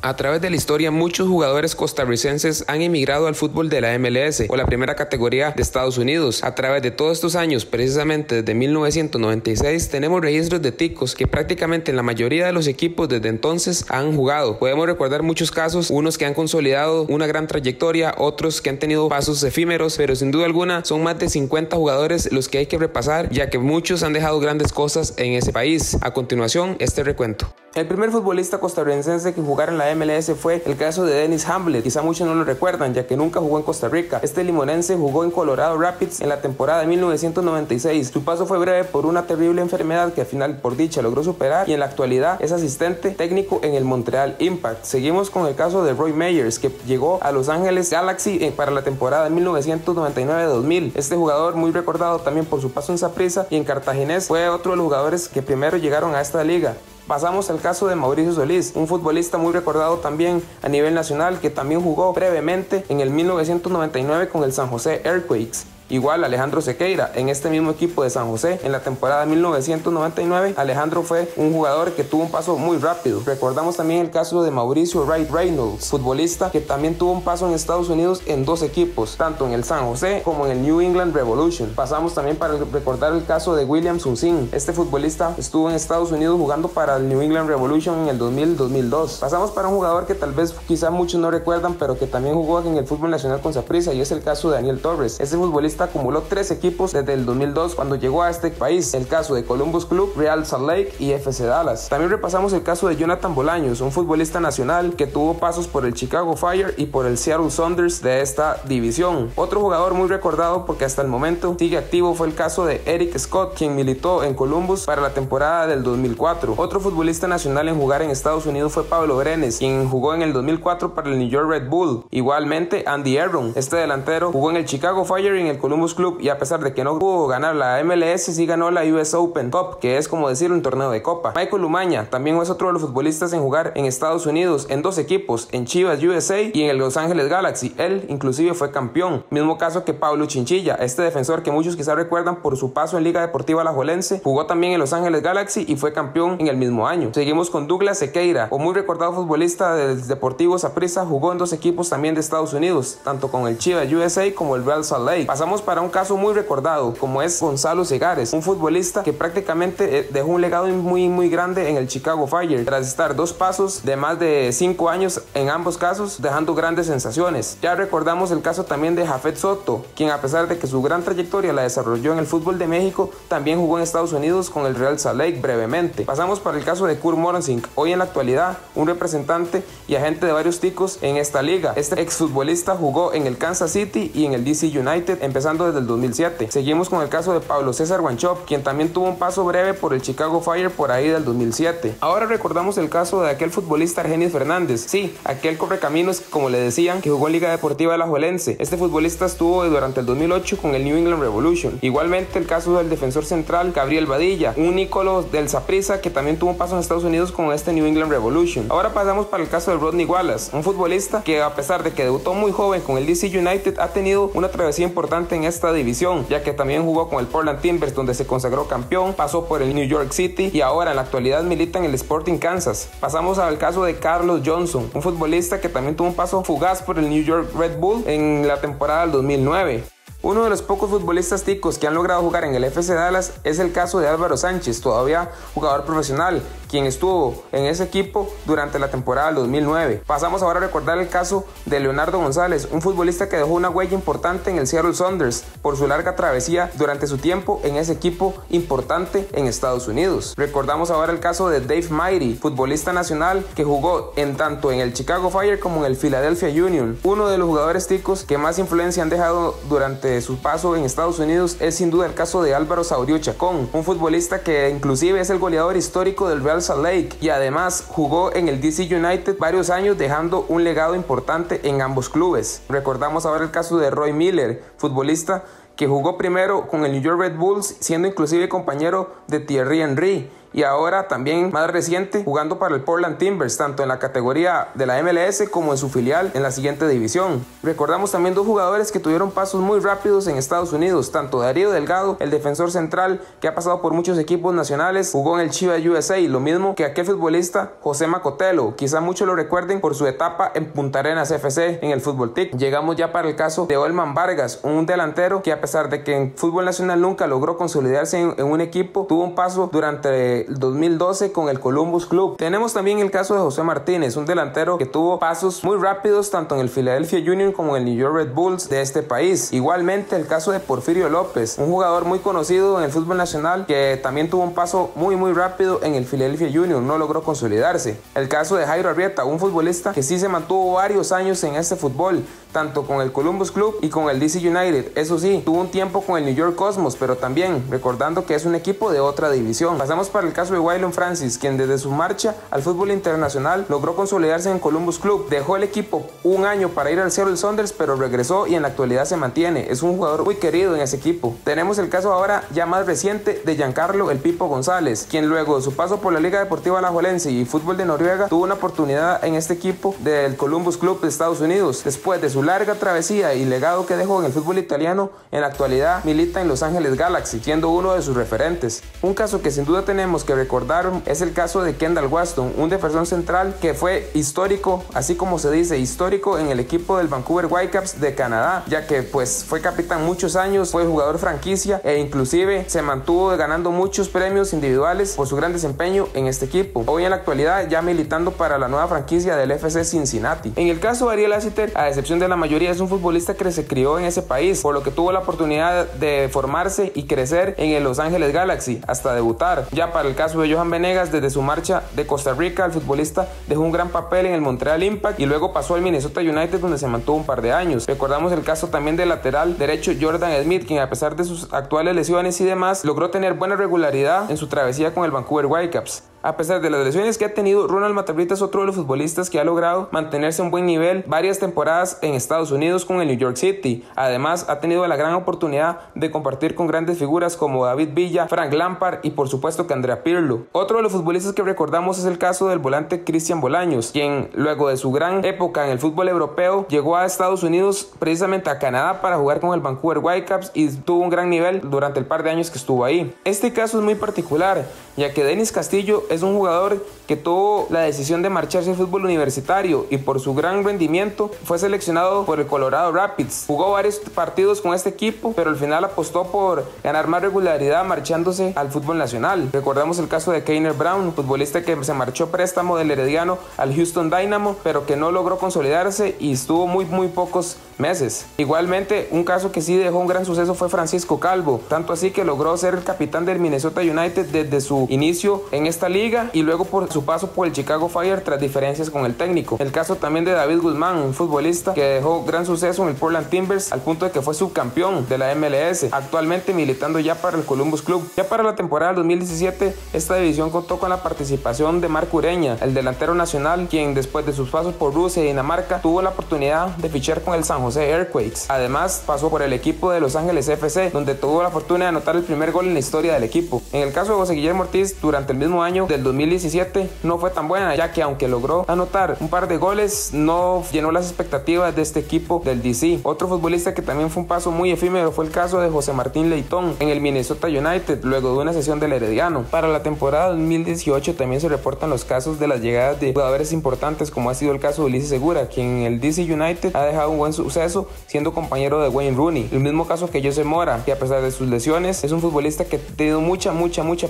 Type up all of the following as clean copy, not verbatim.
A través de la historia, muchos jugadores costarricenses han emigrado al fútbol de la MLS o la primera categoría de Estados Unidos. A través de todos estos años, precisamente desde 1996, tenemos registros de ticos que prácticamente en la mayoría de los equipos desde entonces han jugado. Podemos recordar muchos casos, unos que han consolidado una gran trayectoria, otros que han tenido pasos efímeros, pero sin duda alguna son más de 50 jugadores los que hay que repasar, ya que muchos han dejado grandes cosas en ese país. A continuación, este recuento. El primer futbolista costarricense que jugara en la MLS fue el caso de Dennis Hamlet. Quizá muchos no lo recuerdan, ya que nunca jugó en Costa Rica. Este limonense jugó en Colorado Rapids en la temporada de 1996. Su paso fue breve por una terrible enfermedad que al final, por dicha, logró superar, y en la actualidad es asistente técnico en el Montreal Impact. Seguimos con el caso de Roy Meyers, que llegó a Los Ángeles Galaxy para la temporada de 1999-2000. Este jugador, muy recordado también por su paso en Saprissa y en Cartaginés, fue otro de los jugadores que primero llegaron a esta liga. Pasamos al caso de Mauricio Solís, un futbolista muy recordado también a nivel nacional, que también jugó brevemente en el 1999 con el San José Earthquakes. Igual Alejandro Sequeira, en este mismo equipo de San José, en la temporada de 1999, Alejandro fue un jugador que tuvo un paso muy rápido. Recordamos también el caso de Mauricio Wright Reynolds, futbolista que también tuvo un paso en Estados Unidos en dos equipos, tanto en el San José como en el New England Revolution. Pasamos también para recordar el caso de William Sunsin. Este futbolista estuvo en Estados Unidos jugando para el New England Revolution en el 2000-2002. Pasamos para un jugador que tal vez quizá muchos no recuerdan, pero que también jugó en el fútbol nacional con Saprissa, y es el caso de Daniel Torres. Este futbolista acumuló 3 equipos desde el 2002 cuando llegó a este país, el caso de Columbus Club, Real Salt Lake y FC Dallas. También repasamos el caso de Jonathan Bolaños, un futbolista nacional que tuvo pasos por el Chicago Fire y por el Seattle Sounders de esta división. Otro jugador muy recordado porque hasta el momento sigue activo fue el caso de Eric Scott, quien militó en Columbus para la temporada del 2004. Otro futbolista nacional en jugar en Estados Unidos fue Pablo Brenes, quien jugó en el 2004 para el New York Red Bull. Igualmente Andy Aaron, este delantero, jugó en el Chicago Fire y en el Columbus Club, y a pesar de que no pudo ganar la MLS, sí ganó la US Open Cup, que es como decir un torneo de copa. Michael Umaña también es otro de los futbolistas en jugar en Estados Unidos en 2 equipos, en Chivas USA y en el Los Ángeles Galaxy. Él inclusive fue campeón. Mismo caso que Pablo Chinchilla, este defensor que muchos quizás recuerdan por su paso en Liga Deportiva Alajuelense, jugó también en Los Ángeles Galaxy y fue campeón en el mismo año. Seguimos con Douglas Sequeira, un muy recordado futbolista del Deportivo Saprissa, jugó en 2 equipos también de Estados Unidos, tanto con el Chivas USA como el Real Salt Lake. Pasamos para un caso muy recordado como es Gonzalo Segares, un futbolista que prácticamente dejó un legado muy grande en el Chicago Fire tras estar 2 pasos de más de 5 años en ambos casos, dejando grandes sensaciones. Ya recordamos el caso también de Jafet Soto, quien a pesar de que su gran trayectoria la desarrolló en el fútbol de México, también jugó en Estados Unidos con el Real Salt Lake brevemente. Pasamos para el caso de Kurt Morensink, hoy en la actualidad un representante y agente de varios ticos en esta liga. Este exfutbolista jugó en el Kansas City y en el DC United empezando desde el 2007. Seguimos con el caso de Pablo César Wanchope, quien también tuvo un paso breve por el Chicago Fire por ahí del 2007. Ahora recordamos el caso de aquel futbolista Argenis Fernández, sí, aquel correcaminos como le decían, que jugó en Liga Deportiva Alajuelense. Este futbolista estuvo durante el 2008 con el New England Revolution. Igualmente el caso del defensor central Gabriel Badilla, un ícono del Saprissa que también tuvo un paso en Estados Unidos con este New England Revolution. Ahora pasamos para el caso de Rodney Wallace, un futbolista que a pesar de que debutó muy joven con el DC United ha tenido una travesía importante en esta división, ya que también jugó con el Portland Timbers donde se consagró campeón, pasó por el New York City y ahora en la actualidad milita en el Sporting Kansas. Pasamos al caso de Carlos Johnson, un futbolista que también tuvo un paso fugaz por el New York Red Bull en la temporada del 2009. Uno de los pocos futbolistas ticos que han logrado jugar en el FC Dallas es el caso de Álvaro Sánchez, todavía jugador profesional, quien estuvo en ese equipo durante la temporada del 2009. Pasamos ahora a recordar el caso de Leonardo González, un futbolista que dejó una huella importante en el Seattle Sounders por su larga travesía durante su tiempo en ese equipo importante en Estados Unidos. Recordamos ahora el caso de Dave Mighty, futbolista nacional que jugó tanto en el Chicago Fire como en el Philadelphia Union. Uno de los jugadores ticos que más influencia han dejado durante su paso en Estados Unidos es sin duda el caso de Álvaro Saurio Chacón, un futbolista que inclusive es el goleador histórico del Real Salt Lake y además jugó en el DC United varios años, dejando un legado importante en ambos clubes. Recordamos ahora el caso de Roy Miller, futbolista que jugó primero con el New York Red Bulls, siendo inclusive compañero de Thierry Henry, y ahora también más reciente jugando para el Portland Timbers, tanto en la categoría de la MLS como en su filial en la siguiente división. Recordamos también dos jugadores que tuvieron pasos muy rápidos en Estados Unidos, tanto Darío Delgado, el defensor central que ha pasado por muchos equipos nacionales, jugó en el Chivas USA, lo mismo que aquel futbolista José Macotelo, quizá muchos lo recuerden por su etapa en Punta Arenas FC en el Fútbol TIC. Llegamos ya para el caso de Olman Vargas, un delantero que a pesar de que en fútbol nacional nunca logró consolidarse en un equipo, tuvo un paso durante el 2012 con el Columbus Club. Tenemos también el caso de José Martínez, un delantero que tuvo pasos muy rápidos tanto en el Philadelphia Union como en el New York Red Bulls de este país. Igualmente el caso de Porfirio López, un jugador muy conocido en el fútbol nacional que también tuvo un paso muy rápido en el Philadelphia Union, no logró consolidarse. El caso de Jairo Arrieta, un futbolista que sí se mantuvo varios años en este fútbol, tanto con el Columbus Club y con el DC United. Eso sí, tuvo un tiempo con el New York Cosmos, pero también recordando que es un equipo de otra división. Pasamos para el caso de Waylon Francis, quien desde su marcha al fútbol internacional logró consolidarse en Columbus Club. Dejó el equipo un año para ir al Seattle Sounders, pero regresó y en la actualidad se mantiene. Es un jugador muy querido en ese equipo. Tenemos el caso ahora ya más reciente de Giancarlo El Pipo González, quien luego de su paso por la Liga Deportiva Alajuelense y fútbol de Noruega tuvo una oportunidad en este equipo del Columbus Club de Estados Unidos. Después de su larga travesía y legado que dejó en el fútbol italiano, en la actualidad milita en Los Ángeles Galaxy, siendo uno de sus referentes. Un caso que sin duda tenemos que recordar es el caso de Kendall Waston, un defensor central que fue histórico, así como se dice, histórico en el equipo del Vancouver Whitecaps de Canadá, ya que pues fue capitán muchos años, fue jugador franquicia e inclusive se mantuvo ganando muchos premios individuales por su gran desempeño en este equipo. Hoy en la actualidad ya militando para la nueva franquicia del FC Cincinnati. En el caso de Ariel Lassiter, a excepción de la mayoría, es un futbolista que se crió en ese país, por lo que tuvo la oportunidad de formarse y crecer en el Los Ángeles Galaxy hasta debutar. Ya para el caso de Johan Venegas, desde su marcha de Costa Rica, el futbolista dejó un gran papel en el Montreal Impact y luego pasó al Minnesota United, donde se mantuvo un par de años. Recordamos el caso también del lateral derecho Jordan Smith, quien a pesar de sus actuales lesiones y demás, logró tener buena regularidad en su travesía con el Vancouver Whitecaps. A pesar de las lesiones que ha tenido, Ronald Matabrita es otro de los futbolistas que ha logrado mantenerse a un buen nivel varias temporadas en Estados Unidos con el New York City. Además, ha tenido la gran oportunidad de compartir con grandes figuras como David Villa, Frank Lampard y por supuesto que Andrea Pirlo. Otro de los futbolistas que recordamos es el caso del volante Cristian Bolaños, quien luego de su gran época en el fútbol europeo llegó a Estados Unidos, precisamente a Canadá, para jugar con el Vancouver Whitecaps y tuvo un gran nivel durante el par de años que estuvo ahí. Este caso es muy particular, ya que Denis Castillo es un jugador que tuvo la decisión de marcharse al fútbol universitario y por su gran rendimiento fue seleccionado por el Colorado Rapids. Jugó varios partidos con este equipo, pero al final apostó por ganar más regularidad marchándose al fútbol nacional. Recordamos el caso de Keiner Brown, un futbolista que se marchó préstamo del Herediano al Houston Dynamo, pero que no logró consolidarse y estuvo muy pocos meses. Igualmente, un caso que sí dejó un gran suceso fue Francisco Calvo, tanto así que logró ser el capitán del Minnesota United desde su inicio en esta liga y luego por su paso por el Chicago Fire tras diferencias con el técnico. El caso también de David Guzmán, un futbolista que dejó gran suceso en el Portland Timbers al punto de que fue subcampeón de la MLS, actualmente militando ya para el Columbus Club. Ya para la temporada 2017, esta división contó con la participación de Marco Ureña, el delantero nacional, quien después de sus pasos por Rusia y Dinamarca tuvo la oportunidad de fichar con el San Jose Earthquakes. Además, pasó por el equipo de Los Ángeles FC, donde tuvo la fortuna de anotar el primer gol en la historia del equipo. En el caso de José Guillermo Ortiz, durante el mismo año del 2017 no fue tan buena, ya que aunque logró anotar un par de goles, no llenó las expectativas de este equipo del DC. Otro futbolista que también fue un paso muy efímero fue el caso de José Martín Leitón en el Minnesota United, luego de una sesión del Herediano. Para la temporada 2018 también se reportan los casos de las llegadas de jugadores importantes, como ha sido el caso de Ulises Segura, quien en el DC United ha dejado un buen suceso siendo compañero de Wayne Rooney. El mismo caso que Jose Mora, que a pesar de sus lesiones es un futbolista que ha tenido mucha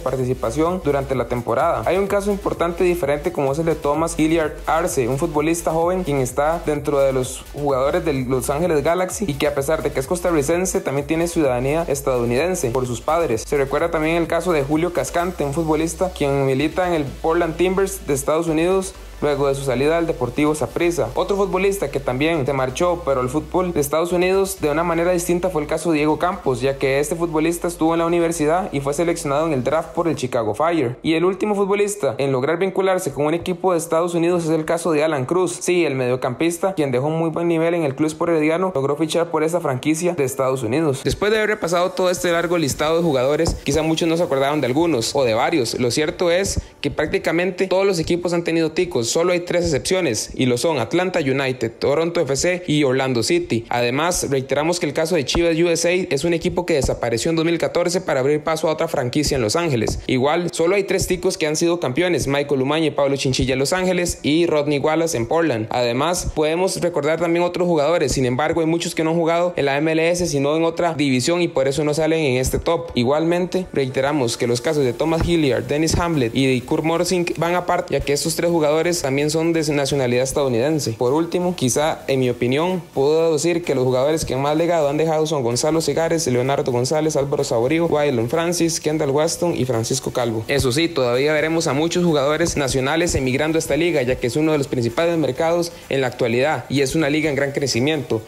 participación durante la temporada. Hay un caso importante diferente como es el de Thomas Hilliard Arce, un futbolista joven quien está dentro de los jugadores de Los Ángeles Galaxy y que a pesar de que es costarricense también tiene ciudadanía estadounidense por sus padres. Se recuerda también el caso de Julio Cascante, un futbolista quien milita en el Portland Timbers de Estados Unidos luego de su salida al Deportivo Saprissa. Otro futbolista que también se marchó, pero al fútbol de Estados Unidos de una manera distinta, fue el caso de Diego Campos, ya que este futbolista estuvo en la universidad y fue seleccionado en el draft por el Chicago Fire. Y el último futbolista en lograr vincularse con un equipo de Estados Unidos es el caso de Alan Cruz. Sí, el mediocampista, quien dejó un muy buen nivel en el Club Sport Herediano, logró fichar por esa franquicia de Estados Unidos. Después de haber repasado todo este largo listado de jugadores, quizá muchos no se acordaron de algunos o de varios. Lo cierto es que prácticamente todos los equipos han tenido ticos, solo hay 3 excepciones, y lo son Atlanta United, Toronto FC y Orlando City. Además, reiteramos que el caso de Chivas USA es un equipo que desapareció en 2014 para abrir paso a otra franquicia en Los Ángeles. Igual, solo hay 3 ticos que han sido campeones: Michael Umaña y Pablo Chinchilla en Los Ángeles y Rodney Wallace en Portland. Además, podemos recordar también otros jugadores, sin embargo hay muchos que no han jugado en la MLS sino en otra división y por eso no salen en este top. Igualmente, reiteramos que los casos de Thomas Hilliard, Dennis Hamlet y Kurt Morsing van aparte, ya que estos 3 jugadores también son de nacionalidad estadounidense. Por último, quizá en mi opinión, puedo decir que los jugadores que más legado han dejado son Gonzalo Segares, Leonardo González, Álvaro Saborío, Waylon Francis, Kendall Waston y Francisco Calvo. Eso sí, todavía veremos a muchos jugadores nacionales emigrando a esta liga, ya que es uno de los principales mercados en la actualidad y es una liga en gran crecimiento.